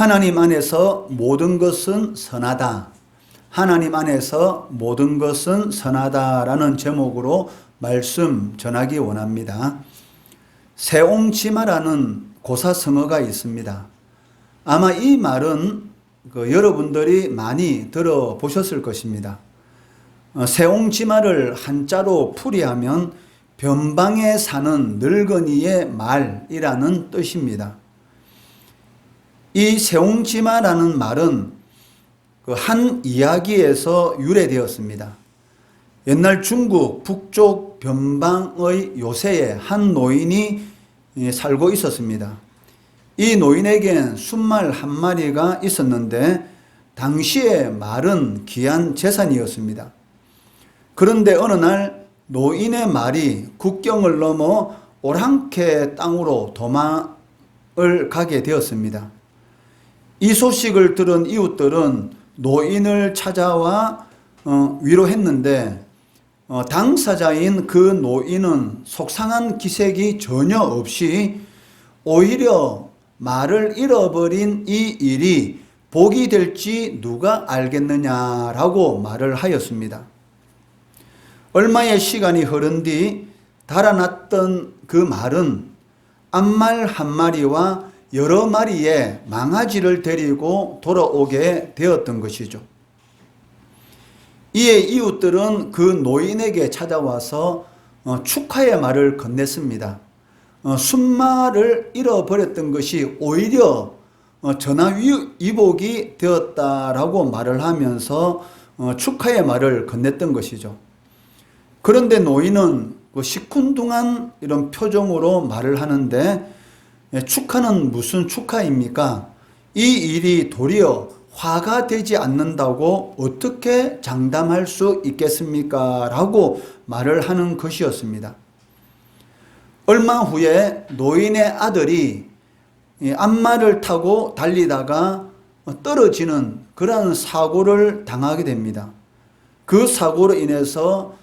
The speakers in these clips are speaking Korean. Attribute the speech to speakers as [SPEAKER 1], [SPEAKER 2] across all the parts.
[SPEAKER 1] 하나님 안에서 모든 것은 선하다. 하나님 안에서 모든 것은 선하다라는 제목으로 말씀 전하기 원합니다. 세옹지마라는 고사성어가 있습니다. 아마 이 말은 여러분들이 많이 들어보셨을 것입니다. 세옹지마를 한자로 풀이하면 변방에 사는 늙은이의 말이라는 뜻입니다. 이 세옹지마라는 말은 한 이야기에서 유래되었습니다. 옛날 중국 북쪽 변방의 요새에 한 노인이 살고 있었습니다. 이 노인에겐 순말 한 마리가 있었는데 당시에 말은 귀한 재산이었습니다. 그런데 어느 날 노인의 말이 국경을 넘어 오랑캐 땅으로 도망을 가게 되었습니다. 이 소식을 들은 이웃들은 노인을 찾아와 위로했는데 당사자인 그 노인은 속상한 기색이 전혀 없이 오히려 말을 잃어버린 이 일이 복이 될지 누가 알겠느냐라고 말을 하였습니다. 얼마의 시간이 흐른 뒤 달아났던 그 말은 암말 한 마리와 여러 마리의 망아지를 데리고 돌아오게 되었던 것이죠. 이에 이웃들은 그 노인에게 찾아와서 축하의 말을 건넸습니다. 순말을 잃어버렸던 것이 오히려 전화위복이 되었다라고 말을 하면서 축하의 말을 건넸던 것이죠. 그런데 노인은 시큰둥한 이런 표정으로 말을 하는데 축하는 무슨 축하입니까? 이 일이 도리어 화가 되지 않는다고 어떻게 장담할 수 있겠습니까? 라고 말을 하는 것이었습니다. 얼마 후에 노인의 아들이 암말을 타고 달리다가 떨어지는 그러한 사고를 당하게 됩니다. 그 사고로 인해서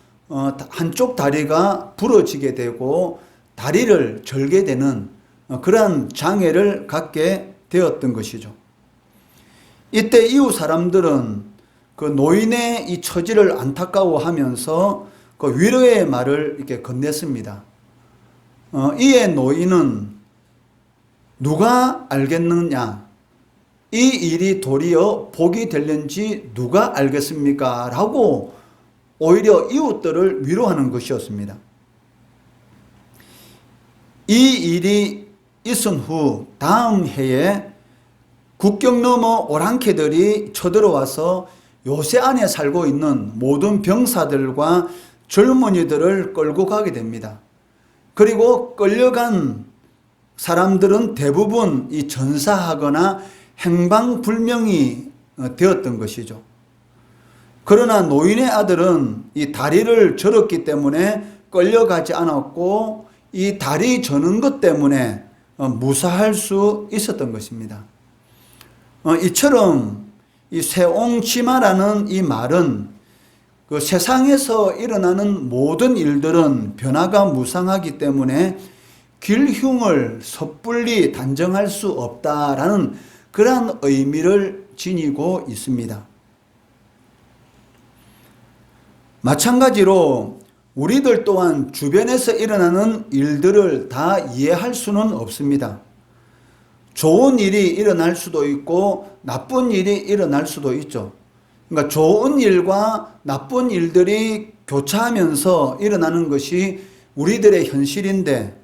[SPEAKER 1] 한쪽 다리가 부러지게 되고 다리를 절게 되는 그러한 장애를 갖게 되었던 것이죠. 이때 이웃 사람들은 그 노인의 이 처지를 안타까워하면서 그 위로의 말을 이렇게 건넸습니다. 이에 노인은 누가 알겠느냐? 이 일이 도리어 복이 될는지 누가 알겠습니까? 라고 오히려 이웃들을 위로하는 것이었습니다. 이 일이 있은 후 다음 해에 국경 너머 오랑캐들이 쳐들어와서 요새 안에 살고 있는 모든 병사들과 젊은이들을 끌고 가게 됩니다. 그리고 끌려간 사람들은 대부분 이 전사하거나 행방불명이 되었던 것이죠. 그러나 노인의 아들은 이 다리를 절었기 때문에 끌려가지 않았고 이 다리 저는 것 때문에 무사할 수 있었던 것입니다. 이처럼 이 세옹지마라는 이 말은 그 세상에서 일어나는 모든 일들은 변화가 무상하기 때문에 길흉을 섣불리 단정할 수 없다라는 그러한 의미를 지니고 있습니다. 마찬가지로 우리들 또한 주변에서 일어나는 일들을 다 이해할 수는 없습니다. 좋은 일이 일어날 수도 있고 나쁜 일이 일어날 수도 있죠. 그러니까 좋은 일과 나쁜 일들이 교차하면서 일어나는 것이 우리들의 현실인데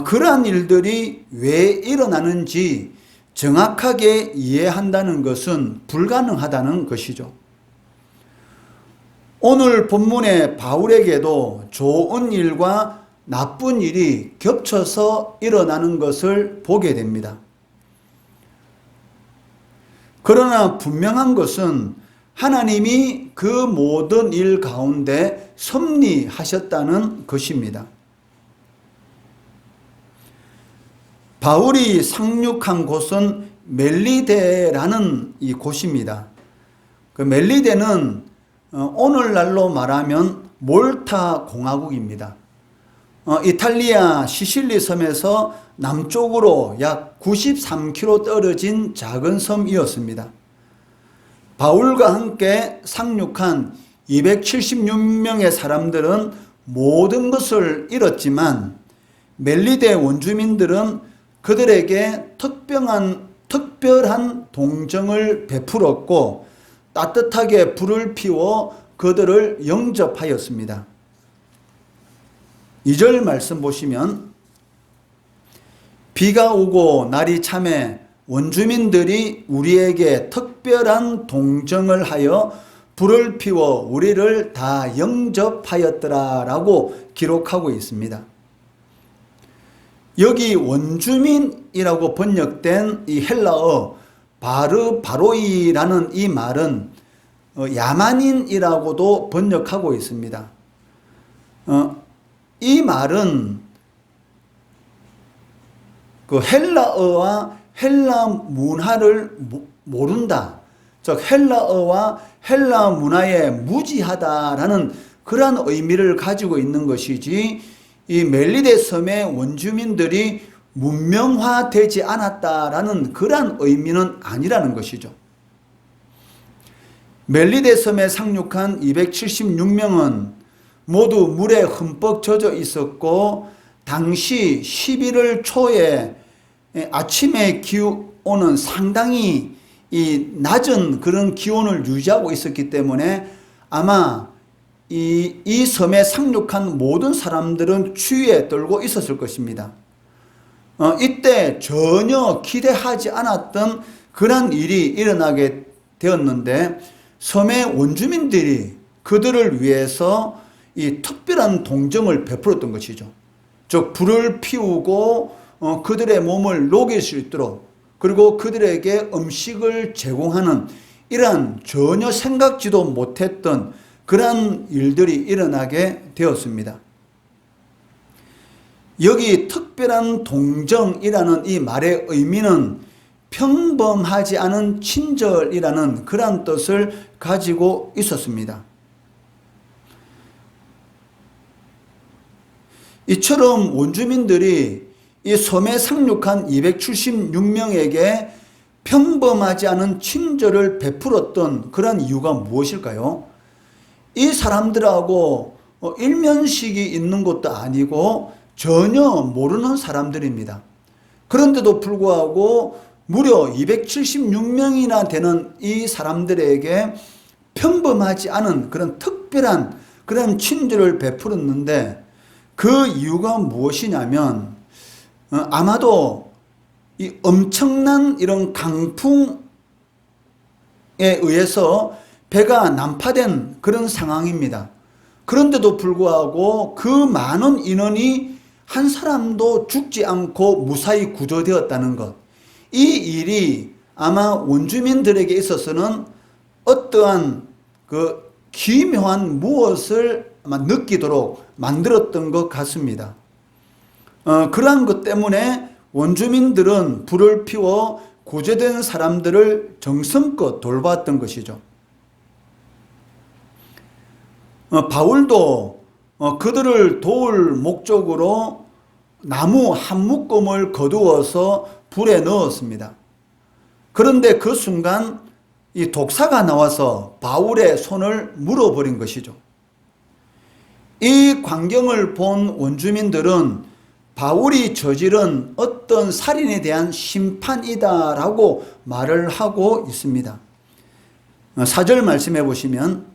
[SPEAKER 1] 그러한 일들이 왜 일어나는지 정확하게 이해한다는 것은 불가능하다는 것이죠. 오늘 본문의 바울에게도 좋은 일과 나쁜 일이 겹쳐서 일어나는 것을 보게 됩니다. 그러나 분명한 것은 하나님이 그 모든 일 가운데 섭리하셨다는 것입니다. 바울이 상륙한 곳은 멜리데라는 이 곳입니다. 그 멜리데는 오늘날로 말하면 몰타 공화국입니다. 이탈리아 시실리 섬에서 남쪽으로 약 93km 떨어진 작은 섬이었습니다. 바울과 함께 상륙한 276명의 사람들은 모든 것을 잃었지만 멜리데 원주민들은 그들에게 특별한 동정을 베풀었고 따뜻하게 불을 피워 그들을 영접하였습니다. 2절 말씀 보시면 비가 오고 날이 참해 원주민들이 우리에게 특별한 동정을 하여 불을 피워 우리를 다 영접하였더라 라고 기록하고 있습니다. 여기 원주민이라고 번역된 이 헬라어 바로이라는 이 말은 야만인이라고도 번역하고 있습니다. 이 말은 그 헬라어와 헬라 문화를 모른다. 즉 헬라어와 헬라 문화에 무지하다라는 그러한 의미를 가지고 있는 것이지 이 멜리데 섬의 원주민들이 문명화되지 않았다라는 그러한 의미는 아니라는 것이죠. 멜리데 섬에 상륙한 276명은 모두 물에 흠뻑 젖어 있었고 당시 11월 초에 아침에 기온은 상당히 이 낮은 그런 기온을 유지하고 있었기 때문에 아마 이 섬에 상륙한 모든 사람들은 추위에 떨고 있었을 것입니다. 이때 전혀 기대하지 않았던 그런 일이 일어나게 되었는데 섬의 원주민들이 그들을 위해서 이 특별한 동정을 베풀었던 것이죠. 즉 불을 피우고 그들의 몸을 녹일 수 있도록 그리고 그들에게 음식을 제공하는 이러한 전혀 생각지도 못했던 그러한 일들이 일어나게 되었습니다. 여기 특별한 동정이라는 이 말의 의미는 평범하지 않은 친절이라는 그러한 뜻을 가지고 있었습니다. 이처럼 원주민들이 이 섬에 상륙한 276명에게 평범하지 않은 친절을 베풀었던 그런 이유가 무엇일까요? 이 사람들하고 일면식이 있는 것도 아니고 전혀 모르는 사람들입니다. 그런데도 불구하고 무려 276명이나 되는 이 사람들에게 평범하지 않은 그런 특별한 그런 친절을 베풀었는데 그 이유가 무엇이냐면 아마도 이 엄청난 이런 강풍에 의해서 배가 난파된 그런 상황입니다. 그런데도 불구하고 그 많은 인원이 한 사람도 죽지 않고 무사히 구조되었다는 것. 이 일이 아마 원주민들에게 있어서는 어떠한 그 기묘한 무엇을 아마 느끼도록 만들었던 것 같습니다. 그러한 것 때문에 원주민들은 불을 피워 구조된 사람들을 정성껏 돌봤던 것이죠. 바울도 그들을 도울 목적으로 나무 한 묶음을 거두어서 불에 넣었습니다. 그런데 그 순간 이 독사가 나와서 바울의 손을 물어버린 것이죠. 이 광경을 본 원주민들은 바울이 저지른 어떤 살인에 대한 심판이다라고 말을 하고 있습니다. 4절 말씀해 보시면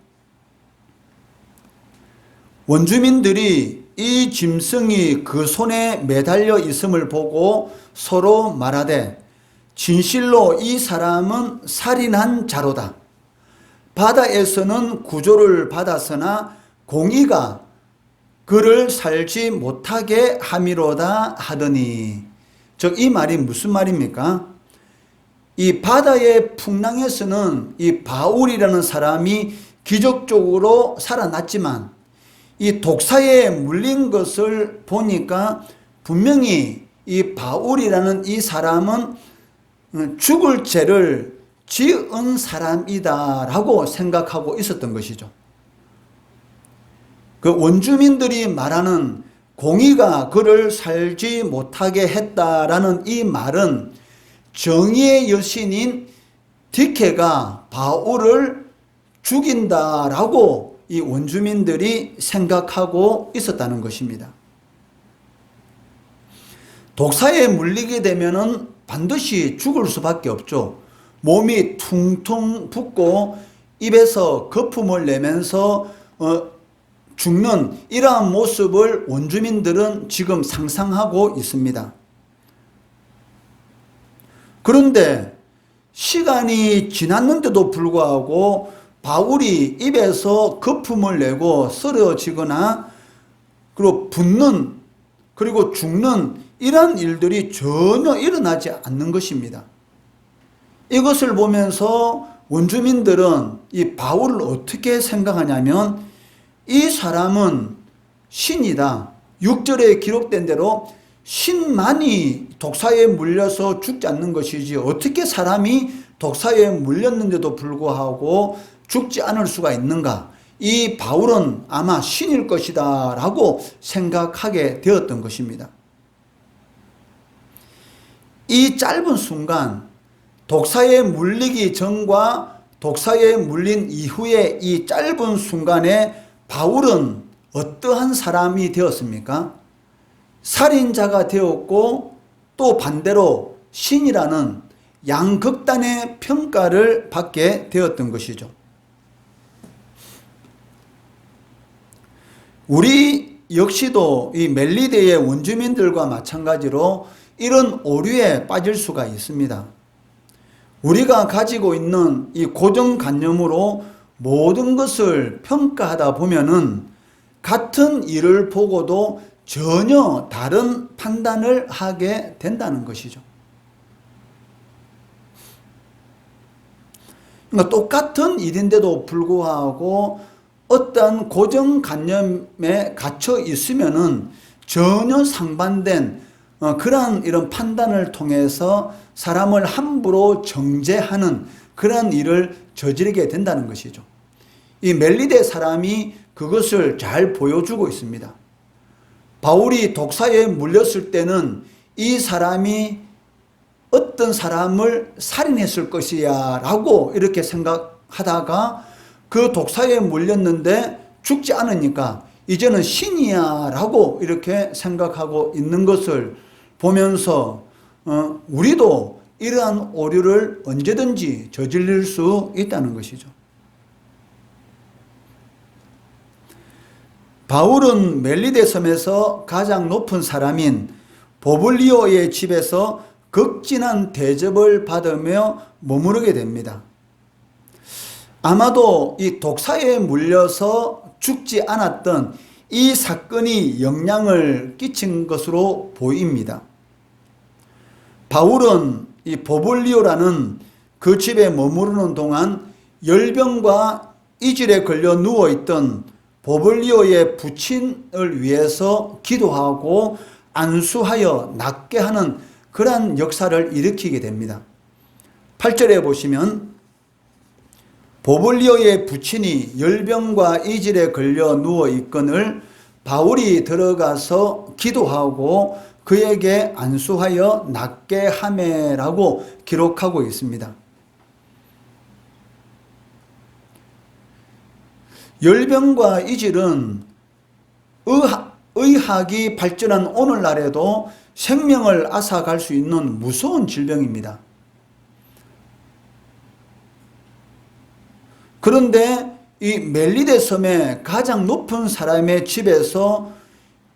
[SPEAKER 1] 원주민들이 이 짐승이 그 손에 매달려 있음을 보고 서로 말하되 진실로 이 사람은 살인한 자로다. 바다에서는 구조를 받았으나 공의가 그를 살지 못하게 함이로다 하더니. 즉 이 말이 무슨 말입니까? 이 바다의 풍랑에서는 이 바울이라는 사람이 기적적으로 살아났지만 이 독사에 물린 것을 보니까 분명히 이 바울이라는 이 사람은 죽을 죄를 지은 사람이다라고 생각하고 있었던 것이죠. 그 원주민들이 말하는 공의가 그를 살지 못하게 했다라는 이 말은 정의의 여신인 디케가 바울을 죽인다라고 이 원주민들이 생각하고 있었다는 것입니다. 독사에 물리게 되면은 반드시 죽을 수밖에 없죠. 몸이 퉁퉁 붓고 입에서 거품을 내면서 죽는 이러한 모습을 원주민들은 지금 상상하고 있습니다. 그런데 시간이 지났는데도 불구하고 바울이 입에서 거품을 내고 쓰러지거나 그리고 붓는 그리고 죽는 이런 일들이 전혀 일어나지 않는 것입니다. 이것을 보면서 원주민들은 이 바울을 어떻게 생각하냐면 이 사람은 신이다. 6절에 기록된 대로 신만이 독사에 물려서 죽지 않는 것이지 어떻게 사람이 독사에 물렸는데도 불구하고 죽지 않을 수가 있는가. 이 바울은 아마 신일 것이다 라고 생각하게 되었던 것입니다. 이 짧은 순간 독사에 물리기 전과 독사에 물린 이후의 이 짧은 순간에 바울은 어떠한 사람이 되었습니까? 살인자가 되었고 또 반대로 신이라는 양극단의 평가를 받게 되었던 것이죠. 우리 역시도 이 멜리데의 원주민들과 마찬가지로 이런 오류에 빠질 수가 있습니다. 우리가 가지고 있는 이 고정관념으로 모든 것을 평가하다 보면은 같은 일을 보고도 전혀 다른 판단을 하게 된다는 것이죠. 그러니까 똑같은 일인데도 불구하고 어떤 고정관념에 갇혀 있으면은 전혀 상반된 그러한 이런 판단을 통해서 사람을 함부로 정죄하는 그러한 일을 저지르게 된다는 것이죠. 이 멜리데 사람이 그것을 잘 보여주고 있습니다. 바울이 독사에 물렸을 때는 이 사람이 어떤 사람을 살인했을 것이야 라고 이렇게 생각하다가 그 독사에 물렸는데 죽지 않으니까 이제는 신이야 라고 이렇게 생각하고 있는 것을 보면서 우리도 이러한 오류를 언제든지 저질릴 수 있다는 것이죠. 바울은 멜리데 섬에서 가장 높은 사람인 보블리오의 집에서 극진한 대접을 받으며 머무르게 됩니다. 아마도 이 독사에 물려서 죽지 않았던 이 사건이 영향을 끼친 것으로 보입니다. 바울은 이 보블리오라는 그 집에 머무르는 동안 열병과 이질에 걸려 누워있던 보블리오의 부친을 위해서 기도하고 안수하여 낫게 하는 그러한 역사를 일으키게 됩니다. 8절에 보시면 보블리오의 부친이 열병과 이질에 걸려 누워있거늘 바울이 들어가서 기도하고 그에게 안수하여 낫게 하매라고 기록하고 있습니다. 열병과 이질은 의학이 발전한 오늘날에도 생명을 앗아갈 수 있는 무서운 질병입니다. 그런데 이 멜리데 섬의 가장 높은 사람의 집에서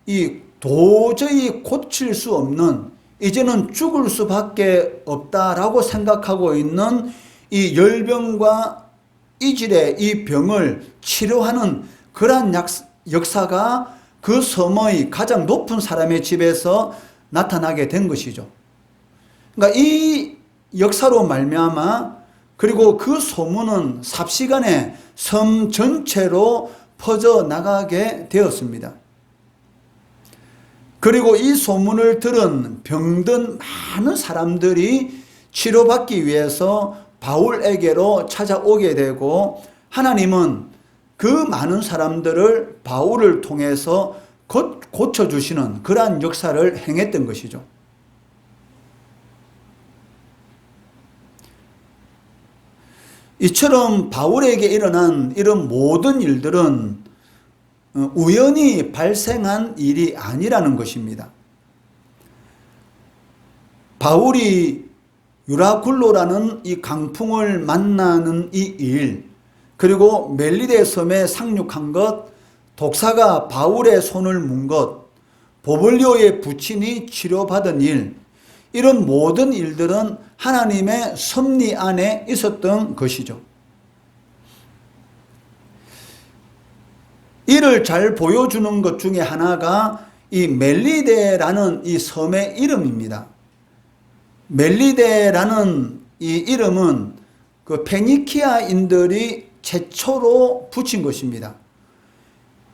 [SPEAKER 1] 이 도저히 고칠 수 없는 이제는 죽을 수밖에 없다라고 생각하고 있는 이 열병과 이질의 이 병을 치료하는 그러한 역사가 그 섬의 가장 높은 사람의 집에서 나타나게 된 것이죠. 그러니까 이 역사로 말미암아 그리고 그 소문은 삽시간에 섬 전체로 퍼져나가게 되었습니다. 그리고 이 소문을 들은 병든 많은 사람들이 치료받기 위해서 바울에게로 찾아오게 되고 하나님은 그 많은 사람들을 바울을 통해서 고쳐주시는 그러한 역사를 행했던 것이죠. 이처럼 바울에게 일어난 이런 모든 일들은 우연히 발생한 일이 아니라는 것입니다. 바울이 유라굴로라는 이 강풍을 만나는 이 일, 그리고 멜리데 섬에 상륙한 것, 독사가 바울의 손을 문 것, 보블리오의 부친이 치료받은 일, 이런 모든 일들은 하나님의 섭리 안에 있었던 것이죠. 이를 잘 보여주는 것 중에 하나가 이 멜리데라는 이 섬의 이름입니다. 멜리데라는 이 이름은 그 페니키아인들이 최초로 붙인 것입니다.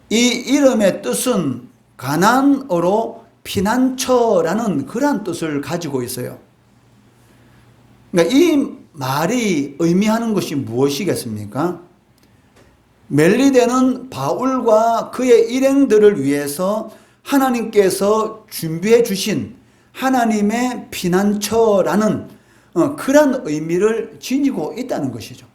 [SPEAKER 1] 이 이름의 뜻은 가나안어로 피난처라는 그러한 뜻을 가지고 있어요. 그러니까 이 말이 의미하는 것이 무엇이겠습니까? 멜리데는 바울과 그의 일행들을 위해서 하나님께서 준비해 주신 하나님의 피난처라는 그런 의미를 지니고 있다는 것이죠.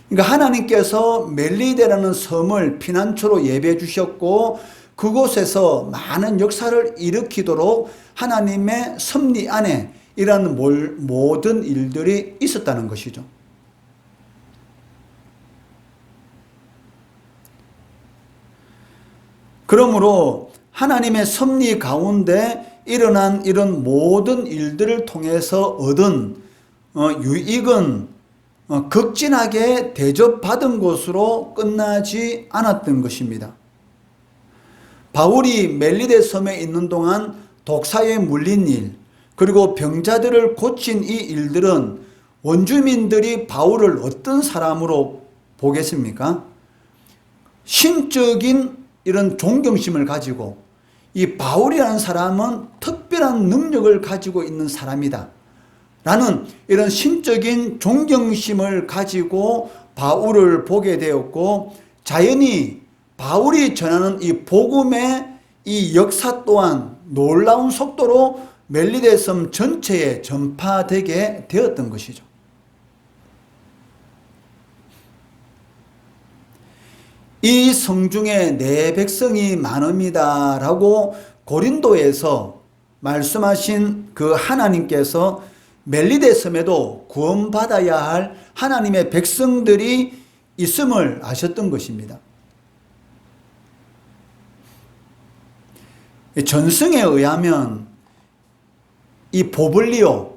[SPEAKER 1] 그러니까 하나님께서 멜리데라는 섬을 피난처로 예배해 주셨고 그곳에서 많은 역사를 일으키도록 하나님의 섭리 안에 이런 모든 일들이 있었다는 것이죠. 그러므로 하나님의 섭리 가운데 일어난 이런 모든 일들을 통해서 얻은 유익은 극진하게 대접받은 것으로 끝나지 않았던 것입니다. 바울이 멜리데 섬에 있는 동안 독사에 물린 일, 그리고 병자들을 고친 이 일들은 원주민들이 바울을 어떤 사람으로 보겠습니까? 신적인 이런 존경심을 가지고 이 바울이라는 사람은 특별한 능력을 가지고 있는 사람이다 라는 이런 신적인 존경심을 가지고 바울을 보게 되었고, 자연히 바울이 전하는 이 복음의 이 역사 또한 놀라운 속도로 멜리데 섬 전체에 전파되게 되었던 것이죠. 이 성중에 내 백성이 많음이다 라고 고린도에서 말씀하신 그 하나님께서 멜리데 섬에도 구원받아야 할 하나님의 백성들이 있음을 아셨던 것입니다. 전승에 의하면 이 보블리오,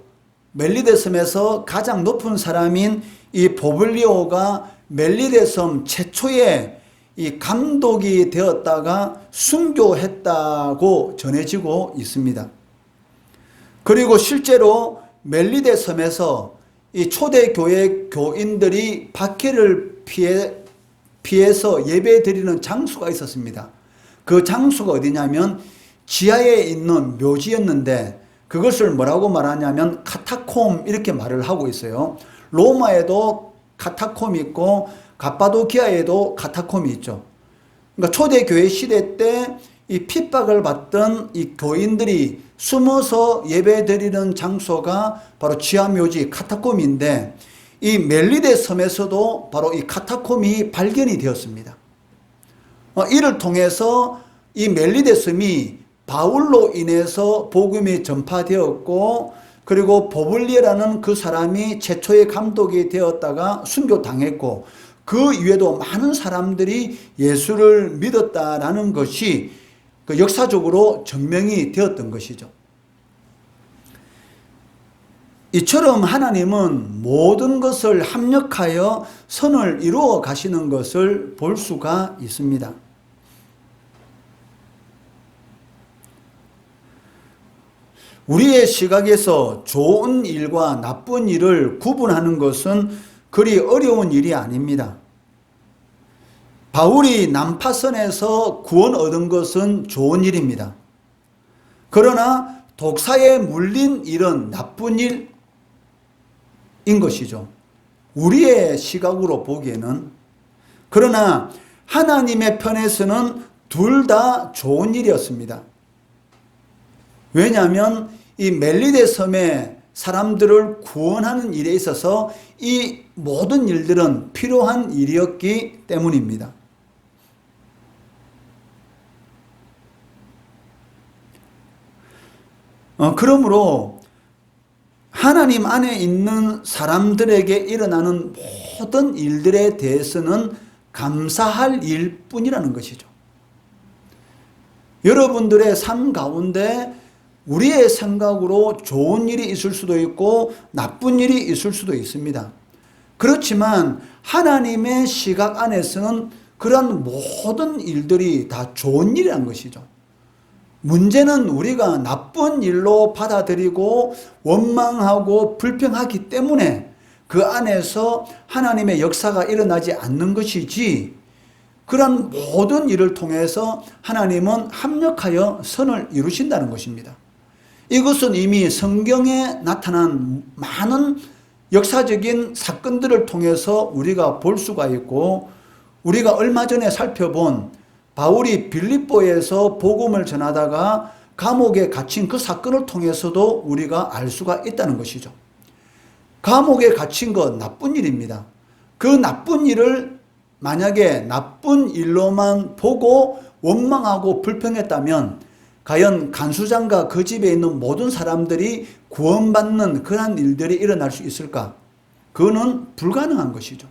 [SPEAKER 1] 멜리데 섬에서 가장 높은 사람인 이 보블리오가 멜리데 섬 최초의 이 감독이 되었다가 순교했다고 전해지고 있습니다. 그리고 실제로 멜리데 섬에서 이 초대교회 교인들이 박해를 피해서 예배 드리는 장소가 있었습니다. 그 장소가 어디냐면 지하에 있는 묘지였는데 그것을 뭐라고 말하냐면 카타콤 이렇게 말을 하고 있어요. 로마에도 카타콤이 있고 갑바도기아에도 카타콤이 있죠. 그러니까 초대교회 시대 때 이 핍박을 받던 이 교인들이 숨어서 예배드리는 장소가 바로 지하묘지 카타콤인데, 이 멜리데 섬에서도 바로 이 카타콤이 발견이 되었습니다. 이를 통해서 이 멜리데 섬이 바울로 인해서 복음이 전파되었고, 그리고 보블리에라는 그 사람이 최초의 감독이 되었다가 순교당했고, 그 이외에도 많은 사람들이 예수를 믿었다라는 것이 그 역사적으로 증명이 되었던 것이죠. 이처럼 하나님은 모든 것을 합력하여 선을 이루어 가시는 것을 볼 수가 있습니다. 우리의 시각에서 좋은 일과 나쁜 일을 구분하는 것은 그리 어려운 일이 아닙니다. 바울이 난파선에서 구원 얻은 것은 좋은 일입니다. 그러나 독사에 물린 일은 나쁜 일인 것이죠. 우리의 시각으로 보기에는. 그러나 하나님의 편에서는 둘 다 좋은 일이었습니다. 왜냐하면 이 멜리데 섬의 사람들을 구원하는 일에 있어서 이 모든 일들은 필요한 일이었기 때문입니다. 그러므로 하나님 안에 있는 사람들에게 일어나는 모든 일들에 대해서는 감사할 일뿐이라는 것이죠. 여러분들의 삶 가운데 우리의 생각으로 좋은 일이 있을 수도 있고 나쁜 일이 있을 수도 있습니다. 그렇지만 하나님의 시각 안에서는 그러한 모든 일들이 다 좋은 일이라는 것이죠. 문제는 우리가 나쁜 일로 받아들이고 원망하고 불평하기 때문에 그 안에서 하나님의 역사가 일어나지 않는 것이지, 그런 모든 일을 통해서 하나님은 합력하여 선을 이루신다는 것입니다. 이것은 이미 성경에 나타난 많은 역사적인 사건들을 통해서 우리가 볼 수가 있고, 우리가 얼마 전에 살펴본 바울이 빌립보에서 복음을 전하다가 감옥에 갇힌 그 사건을 통해서도 우리가 알 수가 있다는 것이죠. 감옥에 갇힌 건 나쁜 일입니다. 그 나쁜 일을 만약에 나쁜 일로만 보고 원망하고 불평했다면 과연 간수장과 그 집에 있는 모든 사람들이 구원받는 그러한 일들이 일어날 수 있을까? 그거는 불가능한 것이죠.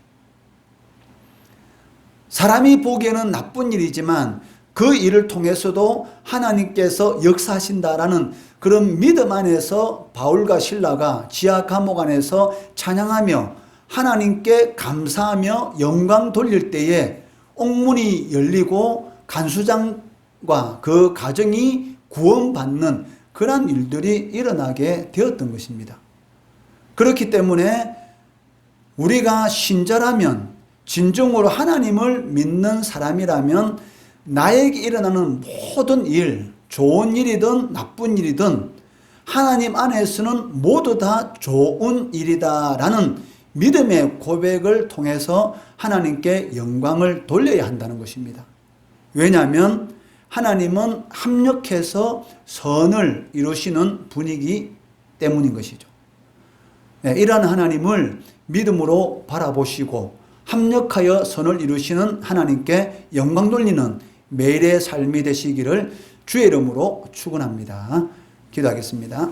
[SPEAKER 1] 사람이 보기에는 나쁜 일이지만 그 일을 통해서도 하나님께서 역사하신다라는 그런 믿음 안에서 바울과 실라가 지하 감옥 안에서 찬양하며 하나님께 감사하며 영광 돌릴 때에 옥문이 열리고 간수장과 그 가정이 구원받는 그런 일들이 일어나게 되었던 것입니다. 그렇기 때문에 우리가 신자라면, 진정으로 하나님을 믿는 사람이라면 나에게 일어나는 모든 일, 좋은 일이든 나쁜 일이든 하나님 안에서는 모두 다 좋은 일이다라는 믿음의 고백을 통해서 하나님께 영광을 돌려야 한다는 것입니다. 왜냐하면 하나님은 합력해서 선을 이루시는 분이기 때문인 것이죠. 이러한 하나님을 믿음으로 바라보시고 합력하여 선을 이루시는 하나님께 영광 돌리는 매일의 삶이 되시기를 주의 이름으로 축원합니다. 기도하겠습니다.